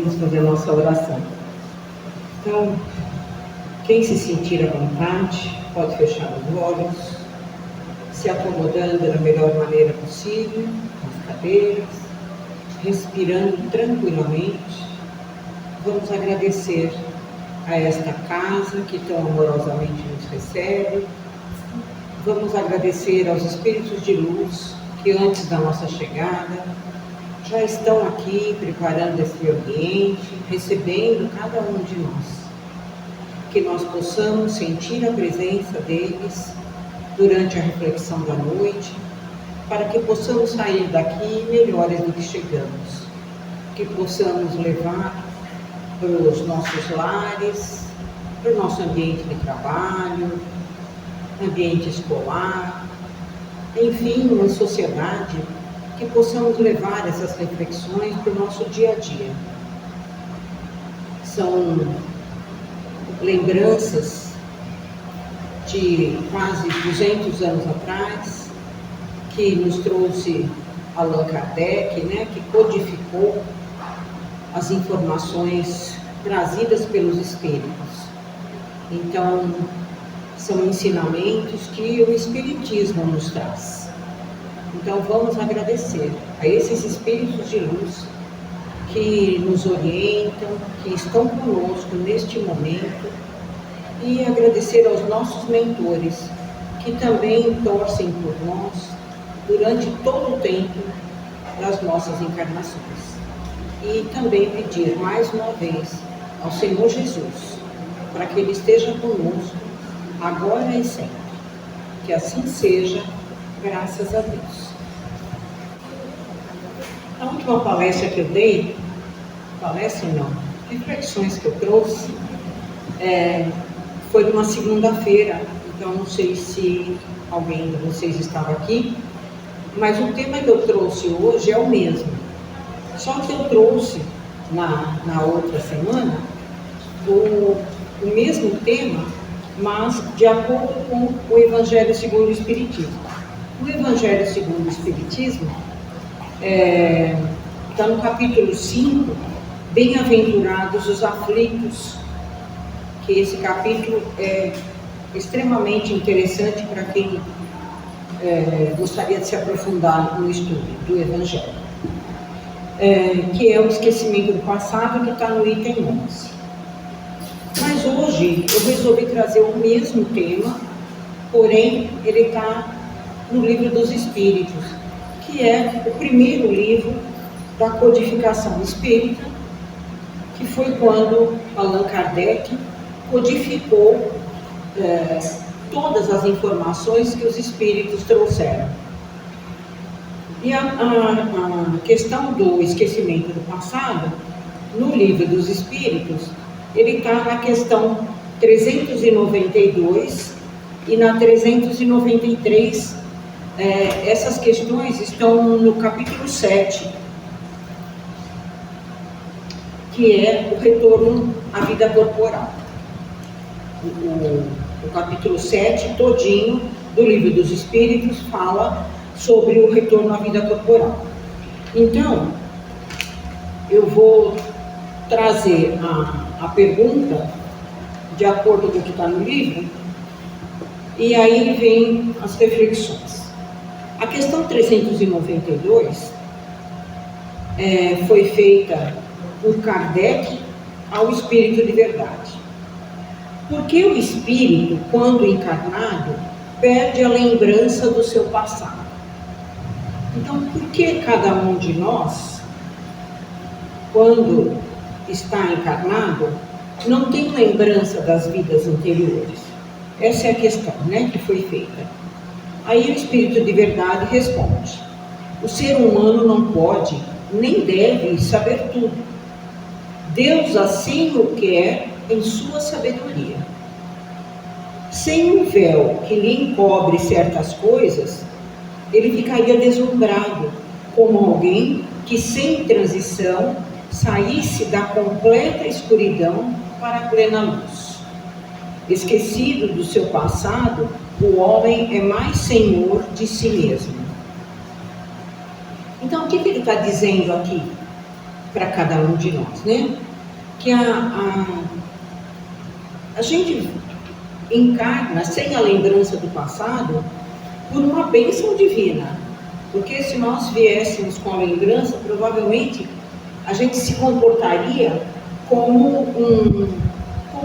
vamos fazer a nossa oração. Então, quem se sentir à vontade, pode fechar os olhos, se acomodando da melhor maneira possível, nas cadeiras, respirando tranquilamente. Vamos agradecer a esta casa que tão amorosamente nos recebe. Vamos agradecer aos espíritos de luz que antes da nossa chegada já estão aqui preparando esse ambiente, recebendo cada um de nós. Que nós possamos sentir a presença deles durante a reflexão da noite, para que possamos sair daqui melhores do que chegamos. Que possamos levar para os nossos lares, para o nosso ambiente de trabalho, ambiente escolar, enfim, uma sociedade, que possamos levar essas reflexões para o nosso dia a dia. São lembranças de quase 200 anos atrás, que nos trouxe Allan Kardec, que codificou as informações trazidas pelos espíritos. Então, são ensinamentos que o Espiritismo nos traz. Então, vamos agradecer a esses espíritos de luz que nos orientam, que estão conosco neste momento, e agradecer aos nossos mentores, que também torcem por nós durante todo o tempo das nossas encarnações. E também pedir mais uma vez ao Senhor Jesus, para que Ele esteja conosco, agora e sempre. Que assim seja, graças a Deus. A última palestra que eu dei, reflexões que eu trouxe, foi numa segunda-feira, então não sei se alguém de vocês estava aqui, mas o tema que eu trouxe hoje é o mesmo. Só que eu trouxe na outra semana o mesmo tema, mas de acordo com o Evangelho segundo o Espiritismo. O Evangelho segundo o Espiritismo está no capítulo 5, Bem-aventurados os aflitos, que esse capítulo é extremamente interessante para quem gostaria de se aprofundar no estudo do Evangelho, que é o esquecimento do passado, que está no item 11. Mas hoje eu resolvi trazer o mesmo tema, porém ele está no Livro dos Espíritos, que é o primeiro livro da codificação espírita, que foi quando Allan Kardec codificou todas as informações que os espíritos trouxeram. E a questão do esquecimento do passado, no Livro dos Espíritos, ele está na questão 392 e na 393. Essas questões estão no capítulo 7, que é o retorno à vida corporal. O capítulo 7 todinho do Livro dos Espíritos fala sobre o retorno à vida corporal. Então, eu vou trazer a pergunta de acordo com o que está no livro, e aí vem as reflexões. A questão 392 foi feita por Kardec ao Espírito de Verdade. Porque o espírito, quando encarnado, perde a lembrança do seu passado. Então, por que cada um de nós, quando está encarnado, não tem lembrança das vidas anteriores? Essa é a questão, que foi feita. Aí o Espírito de Verdade responde: o ser humano não pode, nem deve saber tudo. Deus assim o quer em sua sabedoria. Sem um véu que lhe encobre certas coisas, ele ficaria deslumbrado, como alguém que sem transição saísse da completa escuridão para a plena luz. Esquecido do seu passado, o homem é mais senhor de si mesmo. Então, o que ele está dizendo aqui? para cada um de nós, né? Que a gente encarna sem a lembrança do passado por uma bênção divina. Porque se nós viéssemos com a lembrança, provavelmente a gente se comportaria como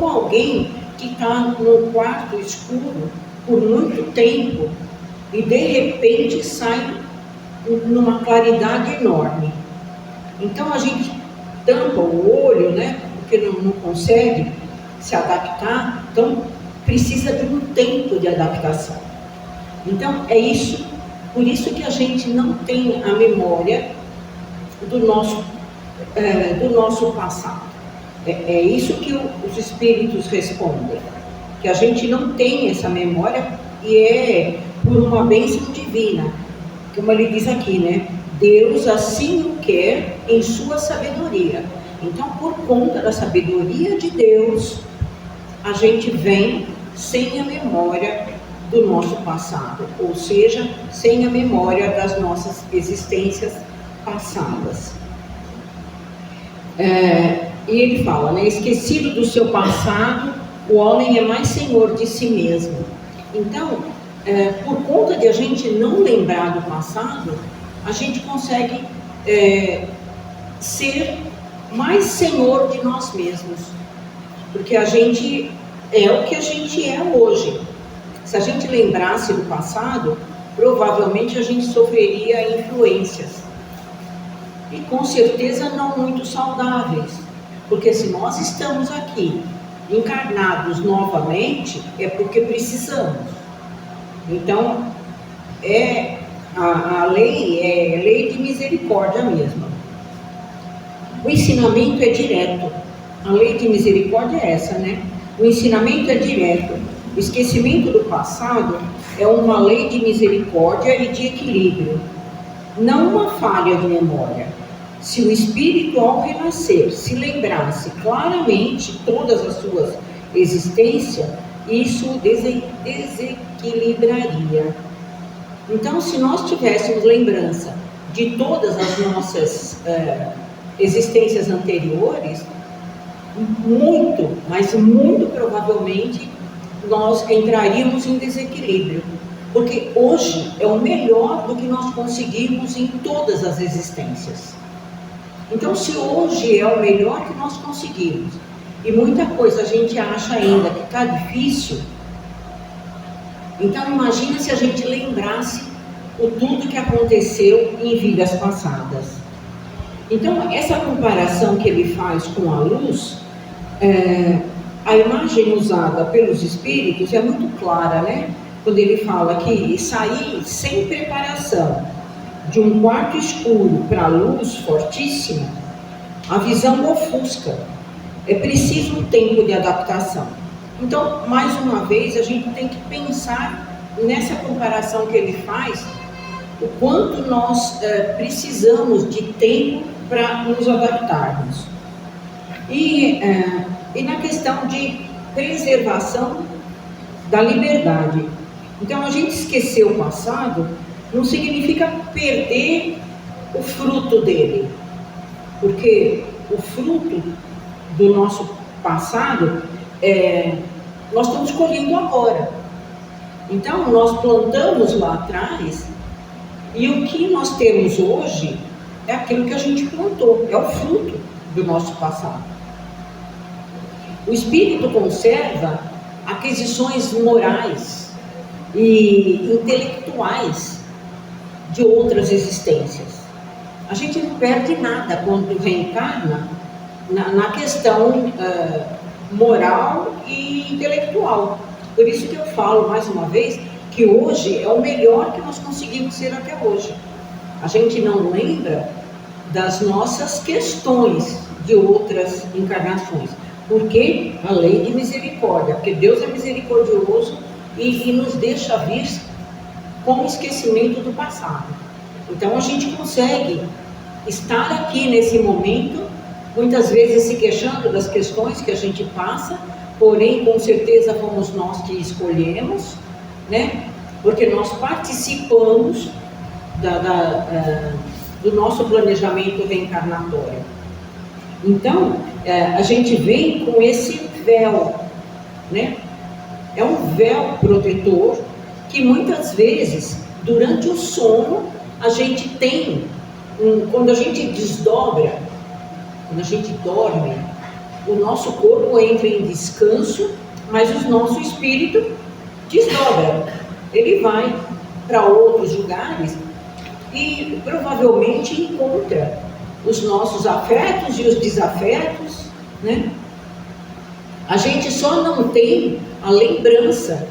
alguém que está no quarto escuro por muito tempo e de repente sai numa claridade enorme. Então a gente tampa o olho, né? Porque não consegue se adaptar, então precisa de um tempo de adaptação. Então é isso, por isso que a gente não tem a memória do nosso passado. É isso que os espíritos respondem, que a gente não tem essa memória e é por uma bênção divina, como ele diz aqui, né? Deus assim o quer em sua sabedoria. Então, por conta da sabedoria de Deus, a gente vem sem a memória do nosso passado, ou seja, sem a memória das nossas existências passadas. E ele fala, né? Esquecido do seu passado, o homem é mais senhor de si mesmo. Então, por conta de a gente não lembrar do passado, a gente consegue ser mais senhor de nós mesmos, porque a gente é o que a gente é hoje. Se a gente lembrasse do passado, provavelmente a gente sofreria influências, e com certeza não muito saudáveis, porque se nós estamos aqui encarnados novamente, é porque precisamos. Então, a lei é lei de misericórdia mesmo. O ensinamento é direto. A lei de misericórdia é essa, né? O ensinamento é direto. O esquecimento do passado é uma lei de misericórdia e de equilíbrio, não uma falha de memória. Se o espírito, ao renascer, se lembrasse claramente todas as suas existências, isso desequilibraria. Então, se nós tivéssemos lembrança de todas as nossas existências anteriores, muito, mas muito provavelmente, nós entraríamos em desequilíbrio. Porque hoje é o melhor do que nós conseguimos em todas as existências. Então, se hoje é o melhor que nós conseguimos, e muita coisa a gente acha ainda que está difícil, então imagina se a gente lembrasse o tudo que aconteceu em vidas passadas. Então, essa comparação que ele faz com a luz, a imagem usada pelos espíritos é muito clara, né? Quando ele fala que sair sem preparação de um quarto escuro para a luz fortíssima, a visão ofusca. É preciso um tempo de adaptação. Então, mais uma vez, a gente tem que pensar nessa comparação que ele faz, o quanto nós precisamos de tempo para nos adaptarmos. E na questão de preservação da liberdade. Então, a gente esquecer o passado não significa perder o fruto dele, porque o fruto do nosso passado nós estamos colhendo agora. Então, nós plantamos lá atrás, e o que nós temos hoje é aquilo que a gente plantou, é o fruto do nosso passado. O espírito conserva aquisições morais e intelectuais de outras existências. A gente não perde nada quando reencarna na questão moral e intelectual. Por isso que eu falo mais uma vez que hoje é o melhor que nós conseguimos ser até hoje. A gente não lembra das nossas questões de outras encarnações, porque a lei de misericórdia, porque Deus é misericordioso e nos deixa vir com o esquecimento do passado. Então a gente consegue estar aqui nesse momento, muitas vezes se queixando das questões que a gente passa, porém com certeza fomos nós que escolhemos, né? Porque nós participamos do nosso planejamento reencarnatório. Então, a gente vem com esse véu, né? É um véu protetor que muitas vezes, durante o sono, a gente tem, quando a gente desdobra, quando a gente dorme, o nosso corpo entra em descanso, mas o nosso espírito desdobra. Ele vai para outros lugares e provavelmente encontra os nossos afetos e os desafetos, né? A gente só não tem a lembrança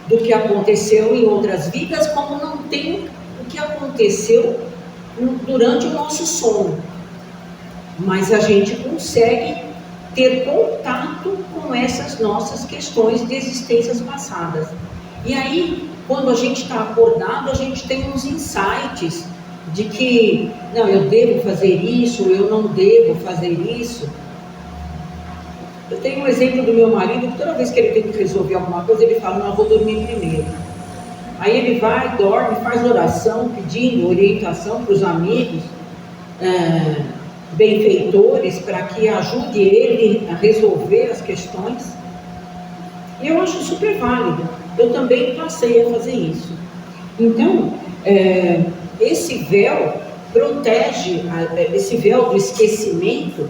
do que aconteceu em outras vidas, como não tem o que aconteceu durante o nosso sono. Mas a gente consegue ter contato com essas nossas questões de existências passadas. E aí, quando a gente está acordado, a gente tem uns insights de que, não, eu devo fazer isso, eu não devo fazer isso. Eu tenho um exemplo do meu marido, que toda vez que ele tem que resolver alguma coisa, ele fala, não, eu vou dormir primeiro. Aí ele vai, dorme, faz oração, pedindo orientação para os amigos, benfeitores, para que ajude ele a resolver as questões. E eu acho super válido. Eu também passei a fazer isso. Então, esse véu protege, esse véu do esquecimento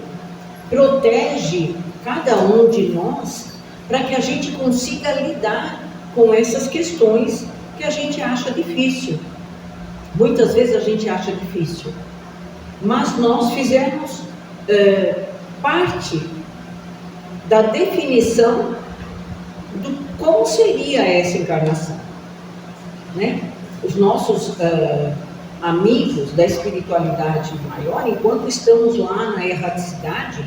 protege cada um de nós para que a gente consiga lidar com essas questões que a gente acha difícil. Muitas vezes a gente acha difícil, mas nós fizemos parte da definição do como seria essa encarnação, né? Os nossos amigos da espiritualidade maior, enquanto estamos lá na erraticidade,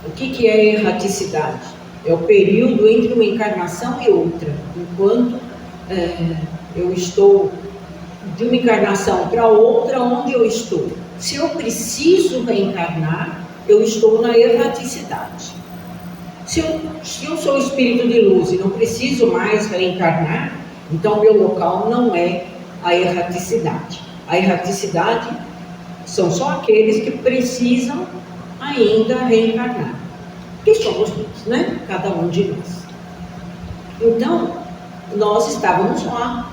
o que é erraticidade? É o período entre uma encarnação e outra. Enquanto eu estou de uma encarnação para outra, onde eu estou? Se eu preciso reencarnar, eu estou na erraticidade. Se eu sou espírito de luz e não preciso mais reencarnar, então meu local não é a erraticidade. A erraticidade são só aqueles que precisam ainda reencarnar, que somos nós, né? Cada um de nós. Então, nós estávamos lá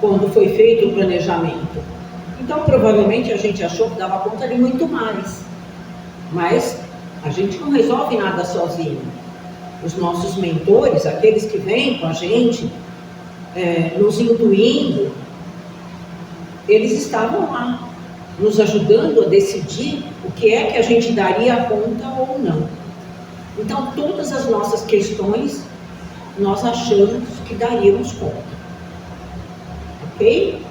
quando foi feito o planejamento. Então, provavelmente a gente achou que dava conta de muito mais, mas a gente não resolve nada sozinho. Os nossos mentores, aqueles que vêm com a gente, nos intuindo, eles estavam lá, nos ajudando a decidir o que é que a gente daria conta ou não. Então, todas as nossas questões, nós achamos que daríamos conta. Ok?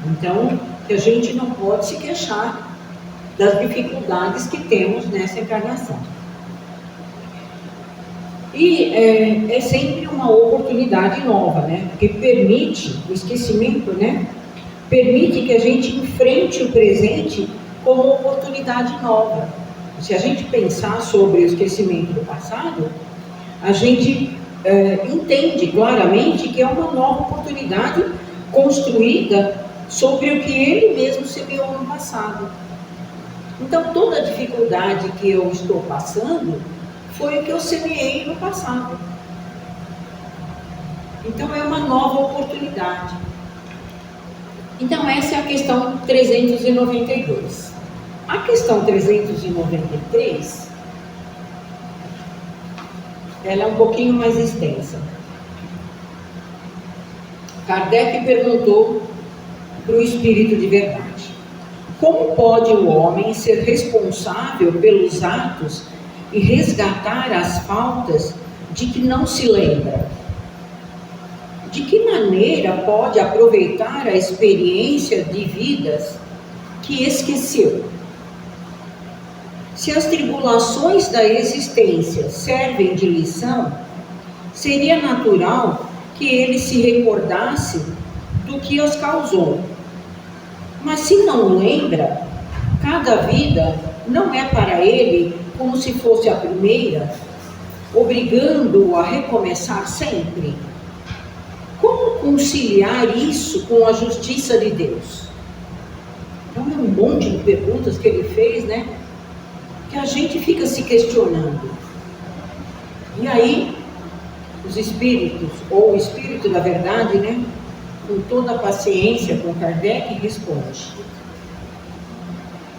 Então, a gente não pode se queixar das dificuldades que temos nessa encarnação. E é sempre uma oportunidade nova, né? Porque permite, o esquecimento, né? Permite que a gente enfrente o presente como uma oportunidade nova. Se a gente pensar sobre o esquecimento do passado, a gente entende claramente que é uma nova oportunidade construída sobre o que ele mesmo semeou no passado. Então, toda a dificuldade que eu estou passando foi o que eu semeei no passado. Então, é uma nova oportunidade. Então, essa é a questão 392. A questão 393, ela é um pouquinho mais extensa. Kardec perguntou para o Espírito de Verdade: como pode o homem ser responsável pelos atos e resgatar as faltas de que não se lembra? De que maneira pode aproveitar a experiência de vidas que esqueceu? Se as tribulações da existência servem de lição, seria natural que ele se recordasse do que as causou. Mas se não lembra, cada vida não é para ele como se fosse a primeira, obrigando-o a recomeçar sempre. Como conciliar isso com a justiça de Deus? Então é um monte de perguntas que ele fez, né? que a gente fica se questionando. E aí, os espíritos, ou o espírito da verdade, né, com toda a paciência com Kardec, responde: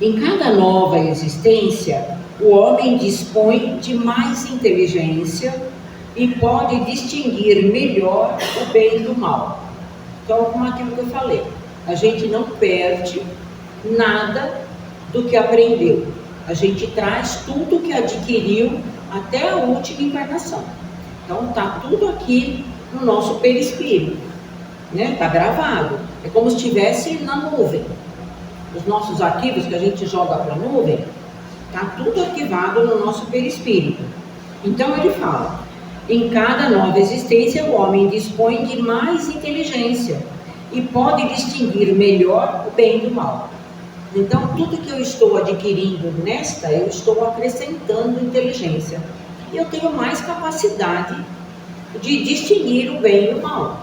em cada nova existência, o homem dispõe de mais inteligência e pode distinguir melhor o bem do mal. Então, como aquilo que eu falei, a gente não perde nada do que aprendeu. A gente traz tudo que adquiriu até a última encarnação. Então, está tudo aqui no nosso perispírito, né? Está gravado. É como se estivesse na nuvem. Os nossos arquivos que a gente joga para a nuvem, está tudo arquivado no nosso perispírito. Então, ele fala: em cada nova existência, o homem dispõe de mais inteligência e pode distinguir melhor o bem do mal. Então, tudo que eu estou adquirindo nesta, eu estou acrescentando inteligência. E eu tenho mais capacidade de distinguir o bem e o mal.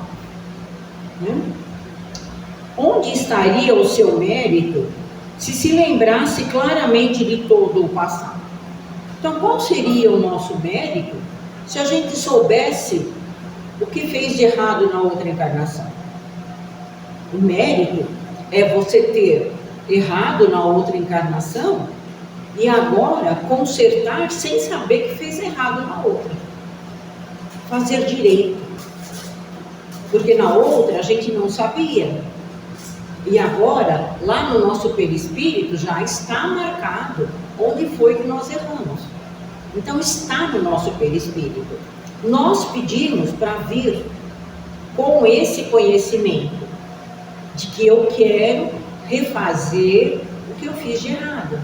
Onde estaria o seu mérito se lembrasse claramente de todo o passado? Então, qual seria o nosso mérito se a gente soubesse o que fez de errado na outra encarnação? O mérito é você ter errado na outra encarnação e agora consertar sem saber que fez errado na outra. Fazer direito. Porque na outra a gente não sabia. E agora, lá no nosso perispírito, já está marcado onde foi que nós erramos. Então está no nosso perispírito. Nós pedimos para vir com esse conhecimento de que eu quero refazer o que eu fiz de errado.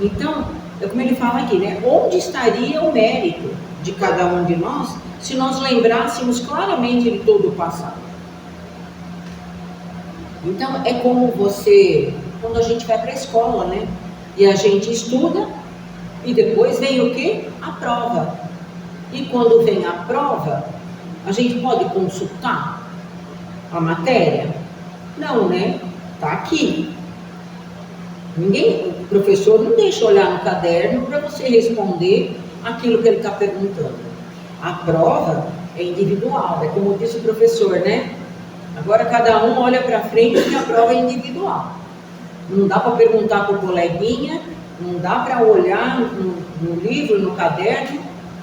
Então, é como ele fala aqui, né? Onde estaria o mérito de cada um de nós se nós lembrássemos claramente de todo o passado? Então, é como quando a gente vai para a escola, né? E a gente estuda e depois vem o quê? A prova. E quando vem a prova, a gente pode consultar a matéria? Não, né? Está aqui. O professor não deixa olhar no caderno para você responder aquilo que ele está perguntando. A prova é individual, é como disse o professor, né? Agora cada um olha para frente porque a prova é individual. Não dá para perguntar para o coleguinha, não dá para olhar no livro, no caderno,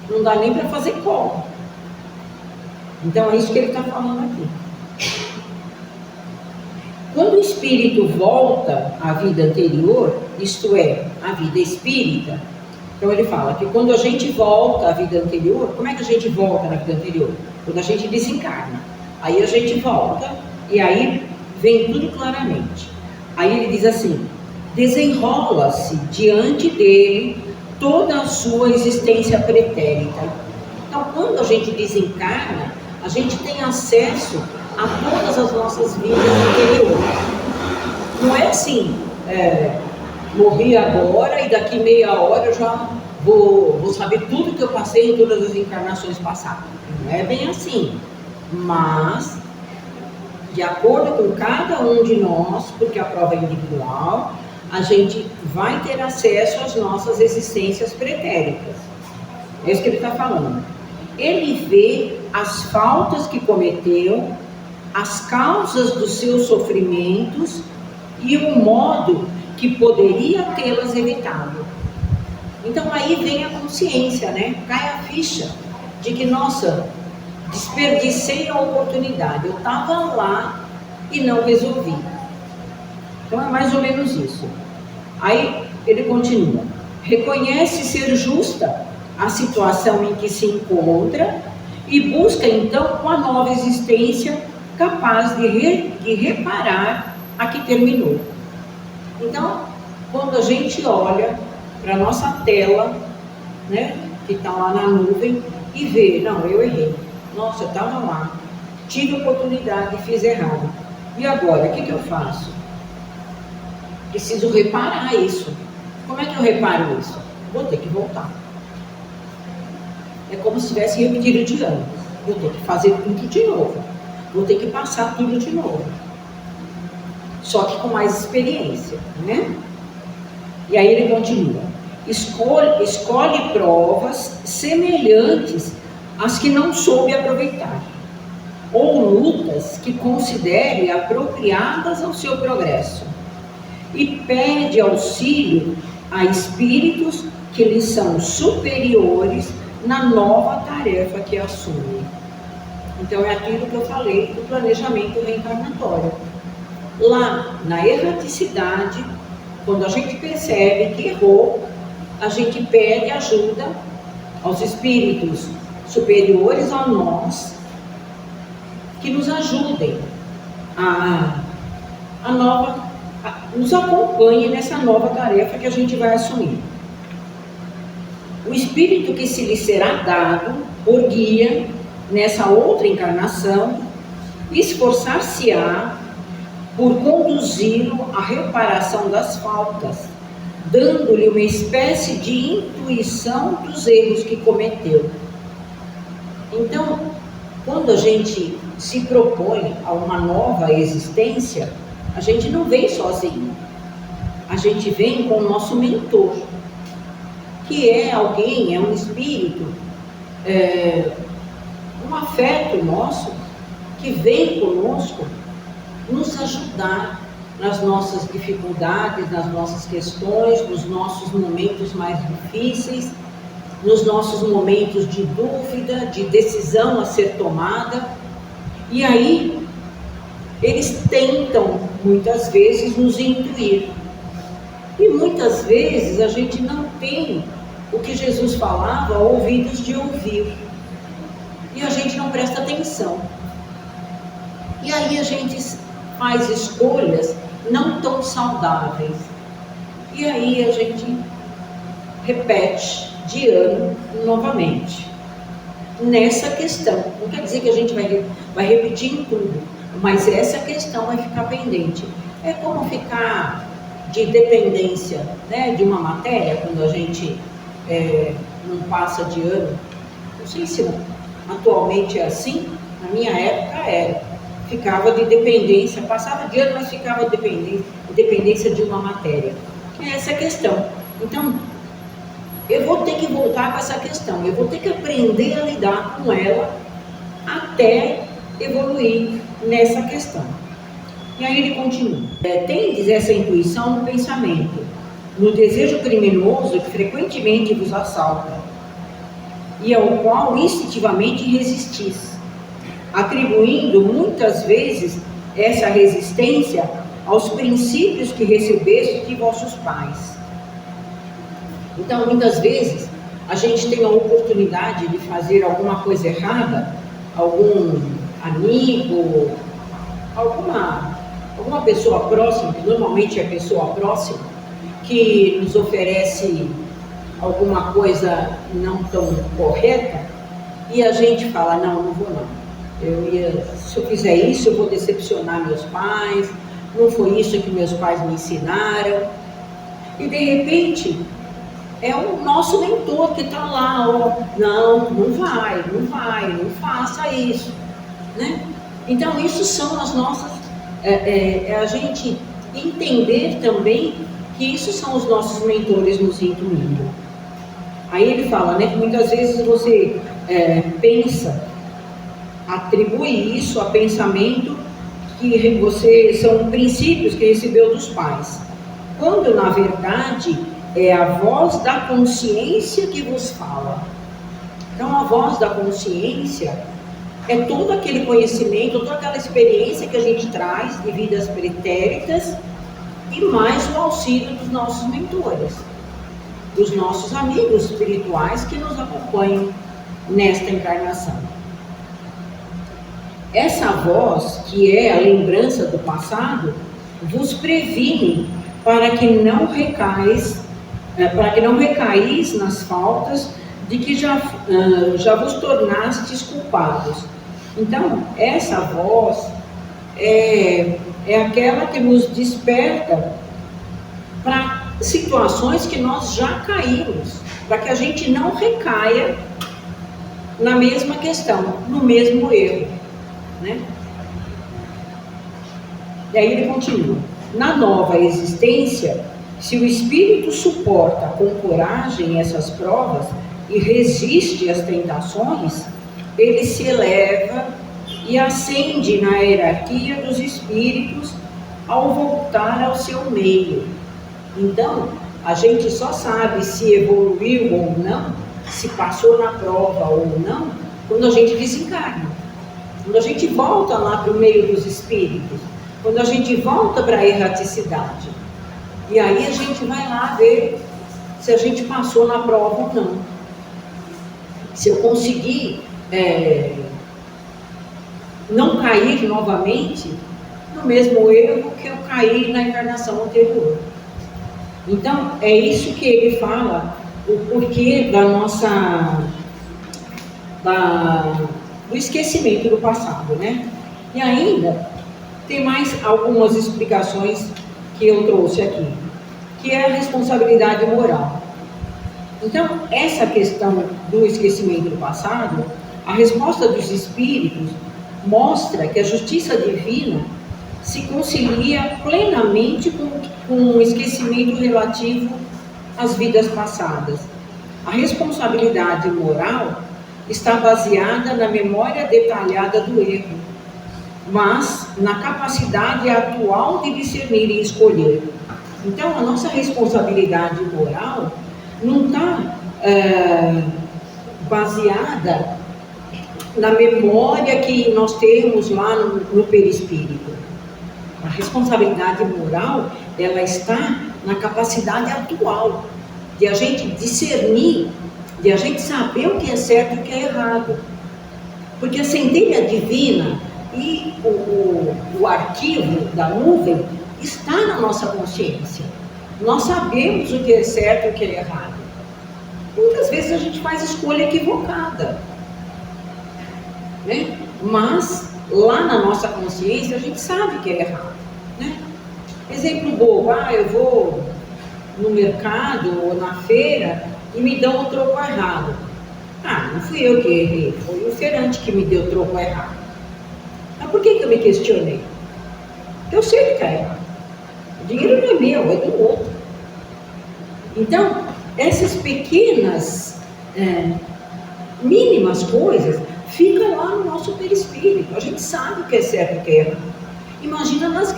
não dá nem para fazer cola. Então é isso que ele está falando aqui. Quando o espírito volta à vida anterior, isto é, à vida espírita, então ele fala que quando a gente volta à vida anterior, como é que a gente volta na vida anterior? Quando a gente desencarna. Aí a gente volta e aí vem tudo claramente. Aí ele diz assim: desenrola-se diante dele toda a sua existência pretérita. Então, quando a gente desencarna, a gente tem acesso a todas as nossas vidas anteriores. Não é assim, morri agora e daqui meia hora eu já vou saber tudo que eu passei em todas as encarnações passadas. Não é bem assim. Mas, de acordo com cada um de nós, porque a prova é individual, a gente vai ter acesso às nossas existências pretéritas. É isso que ele está falando. Ele vê as faltas que cometeu, as causas dos seus sofrimentos e o modo que poderia tê-las evitado. Então aí vem a consciência, né? Cai a ficha de que, nossa, desperdicei a oportunidade, eu estava lá e não resolvi. Então é mais ou menos isso. Aí ele continua: reconhece ser justa a situação em que se encontra e busca então uma nova existência capaz de reparar a que terminou. Então, quando a gente olha para a nossa tela, né, que está lá na nuvem, e vê, não, eu errei. Nossa, eu estava lá, tive oportunidade e fiz errado. E agora, o que eu faço? Preciso reparar isso. Como é que eu reparo isso? Vou ter que voltar. É como se tivesse repetido de ano. Vou ter que fazer tudo de novo. Vou ter que passar tudo de novo. Só que com mais experiência, né? E aí ele continua: escolhe provas semelhantes às que não soube aproveitar, ou lutas que considere apropriadas ao seu progresso, e pede auxílio a espíritos que lhe são superiores na nova tarefa que assume. Então é aquilo que eu falei do planejamento reencarnatório. Lá na erraticidade, quando a gente percebe que errou, a gente pede ajuda aos espíritos superiores a nós, que nos ajudem nos acompanhem nessa nova tarefa que a gente vai assumir. O espírito que se lhe será dado por guia nessa outra encarnação, esforçar-se-á por conduzi-lo à reparação das faltas, dando-lhe uma espécie de intuição dos erros que cometeu. Então, quando a gente se propõe a uma nova existência, a gente não vem sozinho, a gente vem com o nosso mentor, que é alguém, é um espírito, um afeto nosso, que vem conosco nos ajudar nas nossas dificuldades, nas nossas questões, nos nossos momentos mais difíceis, nos nossos momentos de dúvida, de decisão a ser tomada. E aí, eles tentam, muitas vezes, nos intuir. E muitas vezes a gente não tem o que Jesus falava, ouvidos de ouvir. E a gente não presta atenção. E aí a gente faz escolhas não tão saudáveis. E aí a gente repete de ano novamente nessa questão. Não quer dizer que a gente vai repetir em tudo, mas essa questão vai ficar pendente. É como ficar de dependência, né, de uma matéria, quando a gente não passa de ano. Não sei se atualmente é assim, na minha época era. Ficava de dependência, passava de ano, mas ficava de dependência de uma matéria. É essa questão. Então, eu vou ter que voltar com essa questão, eu vou ter que aprender a lidar com ela até evoluir nessa questão. E aí ele continua. Tendes essa intuição no pensamento, no desejo criminoso que frequentemente vos assalta, e ao qual instintivamente resistis, atribuindo muitas vezes essa resistência aos princípios que recebeste de vossos pais. Então, muitas vezes, a gente tem a oportunidade de fazer alguma coisa errada, algum amigo, alguma pessoa próxima, que normalmente é a pessoa próxima, que nos oferece alguma coisa não tão correta, e a gente fala, não vou não. Se eu fizer isso, eu vou decepcionar meus pais, não foi isso que meus pais me ensinaram. E de repente, é o nosso mentor que está lá, não vai, não faça isso, né? Então, isso são as nossas, a gente entender também que isso são os nossos mentores nos intuindo. Aí ele fala, né, que muitas vezes você atribui isso a pensamento que são princípios que recebeu dos pais, quando na verdade é a voz da consciência que vos fala. Então a voz da consciência é todo aquele conhecimento, toda aquela experiência que a gente traz de vidas pretéritas, e mais o auxílio dos nossos mentores, dos nossos amigos espirituais que nos acompanham nesta encarnação. Essa voz, que é a lembrança do passado, vos previne para que não recaís nas faltas de que já vos tornastes culpados. Então, essa voz é aquela que nos desperta para situações que nós já caímos, para que a gente não recaia na mesma questão, no mesmo erro, né? E aí ele continua. Na nova existência, Se o espírito suporta com coragem essas provas e resiste às tentações, ele se eleva e ascende na hierarquia dos espíritos ao voltar ao seu meio. Então, a gente só sabe se evoluiu ou não, se passou na prova ou não, quando a gente desencarna. Quando a gente volta lá para o meio dos espíritos, quando a gente volta para a erraticidade. E aí a gente vai lá ver se a gente passou na prova ou não. Se eu conseguir não cair novamente no mesmo erro que eu caí na encarnação anterior. Então, é isso que ele fala, o porquê do esquecimento do passado, né? E ainda tem mais algumas explicações que eu trouxe aqui, que é a responsabilidade moral. Então, essa questão do esquecimento do passado, a resposta dos espíritos mostra que a justiça divina se concilia plenamente com o esquecimento relativo às vidas passadas. A responsabilidade moral está baseada na memória detalhada do erro, mas na capacidade atual de discernir e escolher. Então, a nossa responsabilidade moral não está baseada na memória que nós temos lá no perispírito. A responsabilidade moral, ela está na capacidade atual de a gente discernir, de a gente saber o que é certo e o que é errado. Porque a centelha divina e o arquivo da nuvem está na nossa consciência. Nós sabemos o que é certo e o que é errado. Muitas vezes a gente faz escolha equivocada, né? Mas lá na nossa consciência a gente sabe que é errado, né? Exemplo bobo, eu vou no mercado ou na feira e me dão um troco errado. Não fui eu que errei, foi o feirante que me deu o troco errado. Mas por que eu me questionei? Eu sei que está errado. O dinheiro não é meu, é do outro. Então, essas pequenas, mínimas coisas ficam lá no nosso perispírito. A gente sabe o que é certo e o que é errado. Imagina nas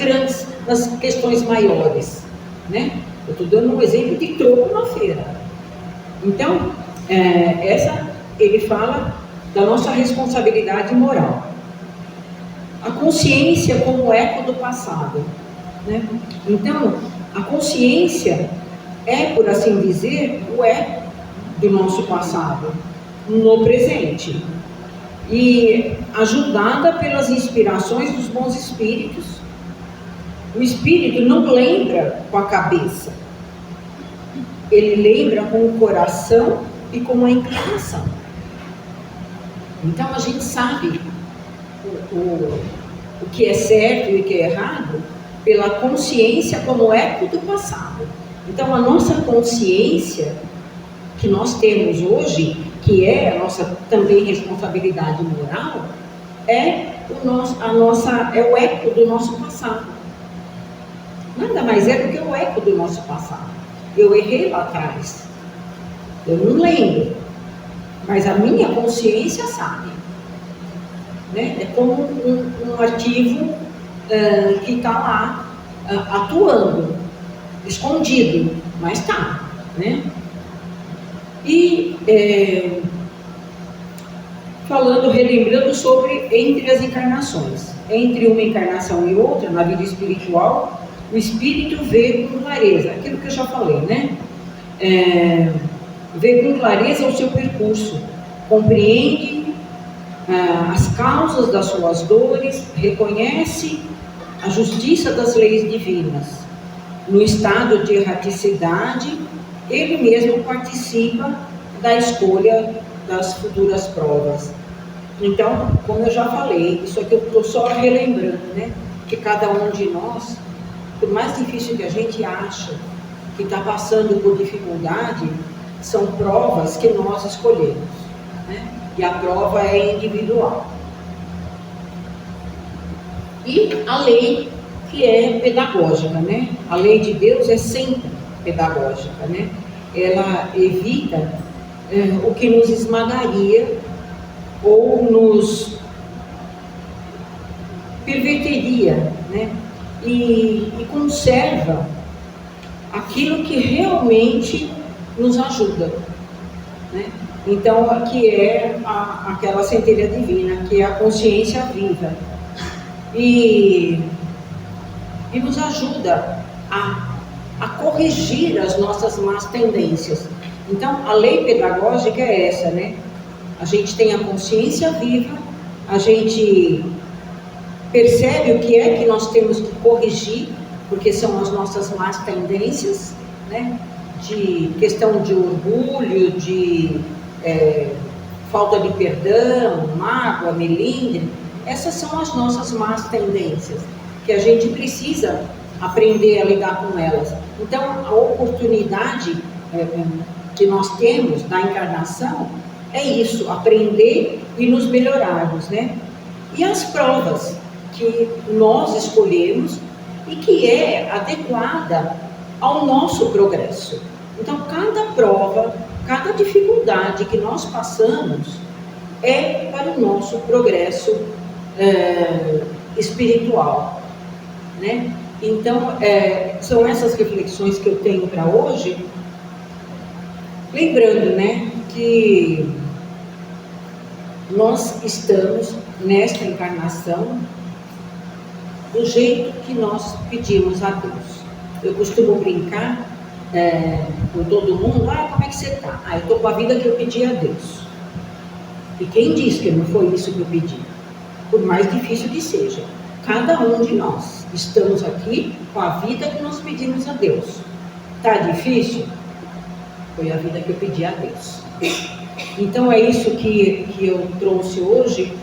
questões maiores, né? Eu estou dando um exemplo de troco na feira. Então, ele fala da nossa responsabilidade moral. A consciência como eco do passado, né? Então, a consciência é, por assim dizer, o eco do nosso passado no presente, e ajudada pelas inspirações dos bons espíritos. O espírito não lembra com a cabeça, ele lembra com o coração e com a inclinação. Então a gente sabe o que é certo e o que é errado pela consciência como eco do passado. Então a nossa consciência que nós temos hoje, que é a nossa também responsabilidade moral, é o eco do nosso passado. Nada mais é do que o eco do nosso passado. Eu errei lá atrás, eu não lembro, mas a minha consciência sabe, né? É como um arquivo que está lá atuando, escondido, mas está, né? E relembrando sobre entre as encarnações, entre uma encarnação e outra, na vida espiritual, o espírito vê com clareza, aquilo que eu já falei, né? Vê com clareza o seu percurso, compreende as causas das suas dores, reconhece a justiça das leis divinas. No estado de erraticidade, ele mesmo participa da escolha das futuras provas. Então, como eu já falei, isso aqui eu estou só relembrando, né? Que cada um de nós, por mais difícil que a gente acha que está passando por dificuldade, são provas que nós escolhemos, né? E a prova é individual. E a lei, que é pedagógica, né? A lei de Deus é sempre pedagógica, né? Ela evita o que nos esmagaria ou nos perverteria, né? E conserva aquilo que realmente nos ajuda, né? Então, que é aquela centelha divina, que é a consciência viva, e nos ajuda a corrigir as nossas más tendências. Então, a lei pedagógica é essa, né? A gente tem a consciência viva, a gente percebe o que é que nós temos que corrigir, porque são as nossas más tendências, né? De questão de orgulho, de falta de perdão, mágoa, melindre. Essas são as nossas más tendências, que a gente precisa aprender a lidar com elas. Então, a oportunidade que nós temos da encarnação é isso, aprender e nos melhorarmos, né? E as provas que nós escolhemos e que é adequada ao nosso progresso. Então, cada prova, cada dificuldade que nós passamos é para o nosso progresso espiritual, né? Então, são essas reflexões que eu tenho para hoje, lembrando, né, que nós estamos nesta encarnação do jeito que nós pedimos a Deus. Eu costumo brincar com todo mundo: como é que você está? Eu estou com a vida que eu pedi a Deus. E quem diz que não foi isso que eu pedi? Por mais difícil que seja, cada um de nós estamos aqui com a vida que nós pedimos a Deus. Está difícil? Foi a vida que eu pedi a Deus. Então é isso que eu trouxe hoje,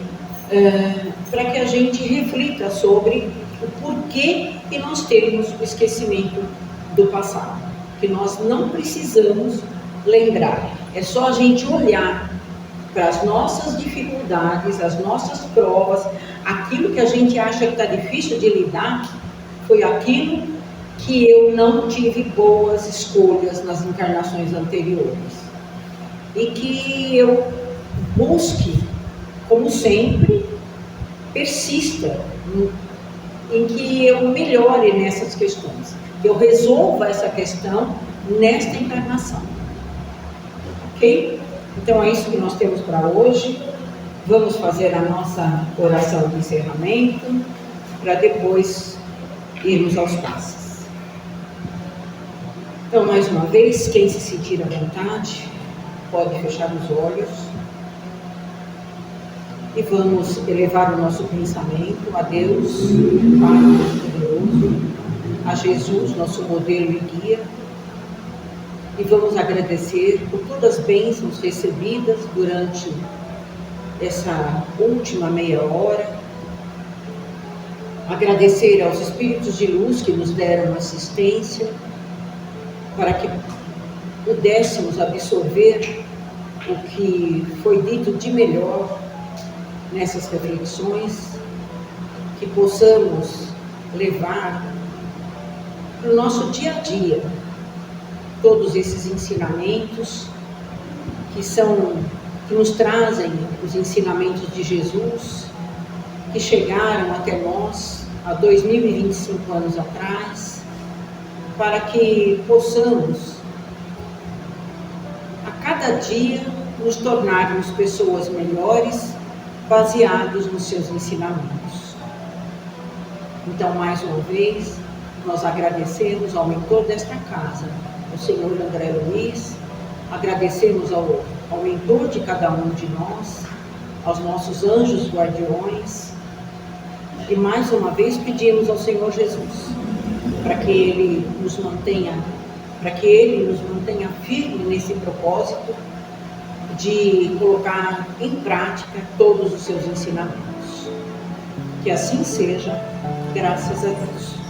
para que a gente reflita sobre o porquê que nós temos o esquecimento do passado, que nós não precisamos lembrar. É só a gente olhar para as nossas dificuldades, as nossas provas, aquilo que a gente acha que está difícil de lidar, foi aquilo que eu não tive boas escolhas nas encarnações anteriores. E que eu busque, como sempre, persista em que eu melhore nessas questões, que eu resolva essa questão nesta encarnação. Ok? Então é isso que nós temos para hoje. Vamos fazer a nossa oração de encerramento, para depois irmos aos passes. Então, mais uma vez, quem se sentir à vontade, pode fechar os olhos. E vamos elevar o nosso pensamento a Deus, Pai Poderoso, a Jesus, nosso modelo e guia. E vamos agradecer por todas as bênçãos recebidas durante essa última meia hora. Agradecer aos Espíritos de Luz que nos deram assistência, para que pudéssemos absorver o que foi dito de melhor nessas reflexões, que possamos levar para o nosso dia a dia todos esses ensinamentos que nos trazem os ensinamentos de Jesus, que chegaram até nós há 2025 anos atrás, para que possamos a cada dia nos tornarmos pessoas melhores, baseados nos seus ensinamentos. Então, mais uma vez, nós agradecemos ao mentor desta casa, o senhor André Luiz, agradecemos ao mentor de cada um de nós, aos nossos anjos guardiões, e mais uma vez pedimos ao Senhor Jesus, para que Ele nos mantenha firme nesse propósito de colocar em prática todos os seus ensinamentos. Que assim seja, graças a Deus.